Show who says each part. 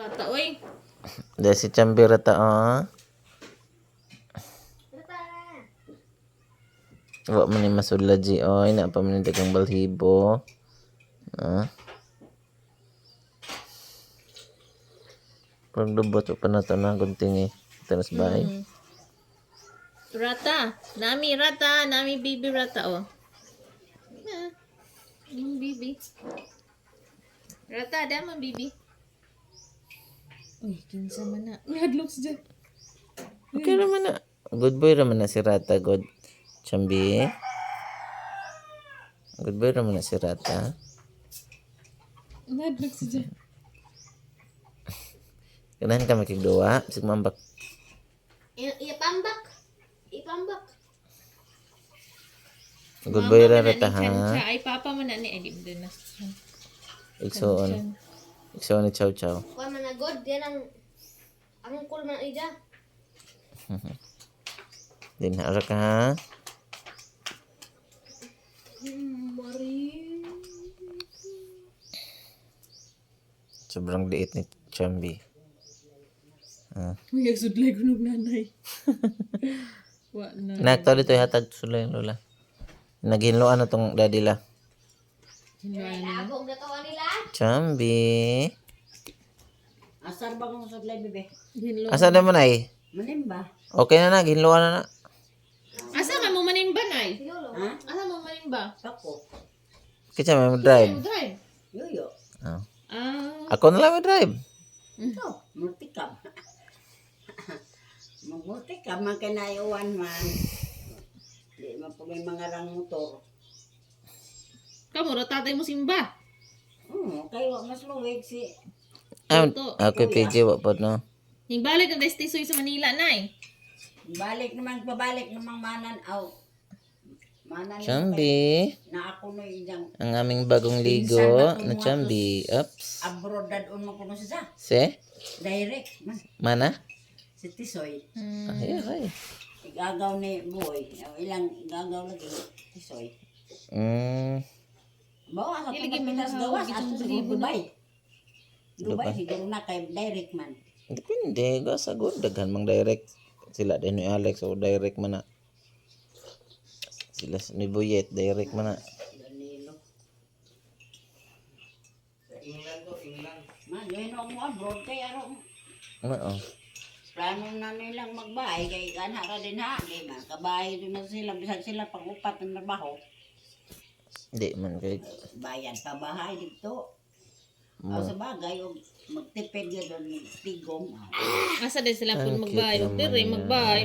Speaker 1: Rata, oy.
Speaker 2: Dahil si Chambi rata, oh. Wa man ni masudla ji, oy. Na pa man ni dagang balhibo. Ah. Parang lubot pa na ito na gunting eh. Tanas bahay.
Speaker 1: Rata. Nami bibi rata, oh. Yung bibi. Rata, ada man bibi. Uy, kinsa man na. Uy, hadlok siya.
Speaker 2: Okay naman na. Good boy naman na si Rata, good. Chambi. Good boy naman na si Rata.
Speaker 1: Hadlok siya.
Speaker 2: Kanahan ka makigduwa. Sig mambak.
Speaker 1: Ipambak.
Speaker 2: Good boy ra Rata ha.
Speaker 1: Ay, papa man na ni Edim din na.
Speaker 2: Igsoon. Igsoon ni Chow Chow.
Speaker 3: Kuha man na god, yan ang cool man ida.
Speaker 2: Din ara ka ha. Sobrang liit ni Chambi.
Speaker 1: May agsudlay ko ng nanay. Wa na.
Speaker 2: Nakto dito hatag sulay lola. Naghinloan na tong daddy la.
Speaker 3: Ako ang gatawa nila.
Speaker 2: Chambi.
Speaker 4: Asar ba kung sablay bebe?
Speaker 2: Asa naman ay?
Speaker 4: Manimba.
Speaker 2: Okay na ginloan na na.
Speaker 1: Asa ka mo manimba, nay?
Speaker 4: Ha?
Speaker 1: Asa mo manimba?
Speaker 4: Ako.
Speaker 2: Kitsa may drive.
Speaker 1: Drive.
Speaker 4: Yoyo.
Speaker 2: Oh.
Speaker 1: Ah.
Speaker 2: Ako na lang may drive.
Speaker 4: Ito, multikam. Magmultikam, man kinayawan man. Di man po may mga rang motor.
Speaker 1: Kamu ra tatay mo simba.
Speaker 4: Kayo mas luwig si...
Speaker 2: Ako PJ wa pod no.
Speaker 1: Hingbalik ang destisoy sa Manila, nay.
Speaker 4: Balik naman, pabalik naman manan aw. Manan
Speaker 2: Chambi.
Speaker 4: na ako no iyang
Speaker 2: Ang aming bagong ligo na Chambi. Oops.
Speaker 4: abroad dadon mo kuno siya.
Speaker 2: Se?
Speaker 4: Direct man.
Speaker 2: Mana?
Speaker 4: Si Tisoy.
Speaker 2: Ay, ay.
Speaker 4: Igagaw ni Boy. Ilang igagaw lagi Tisoy. Bawa sa
Speaker 1: Ilagay mo
Speaker 4: Pilipinas
Speaker 1: na
Speaker 4: gawas
Speaker 1: sa
Speaker 4: at sa
Speaker 1: libo na.
Speaker 4: Dubai. Dubai siguro na kay direct man.
Speaker 2: Depende. Gasagod. Daghan mang direct. Sila din ni Alex o direct man na. Sila ni Buyet. Direct man na.
Speaker 4: Danilo. Sa England to, England. Man, yun ako mo abroad kay ano.
Speaker 2: Oo.
Speaker 4: Plano na nilang magbahay kay kanha ka din ha. Di ba? Kabahay doon na sila. Bisag sila pag-upat ng trabaho.
Speaker 2: Hindi man kay.
Speaker 4: Bayan pa bahay dito. O sa bagay, o magtipid yun doon, tigong.
Speaker 1: Asa din sila pud
Speaker 2: Ang cute
Speaker 1: magbahay.
Speaker 2: naman
Speaker 1: Dire
Speaker 2: yan.
Speaker 1: magbahay.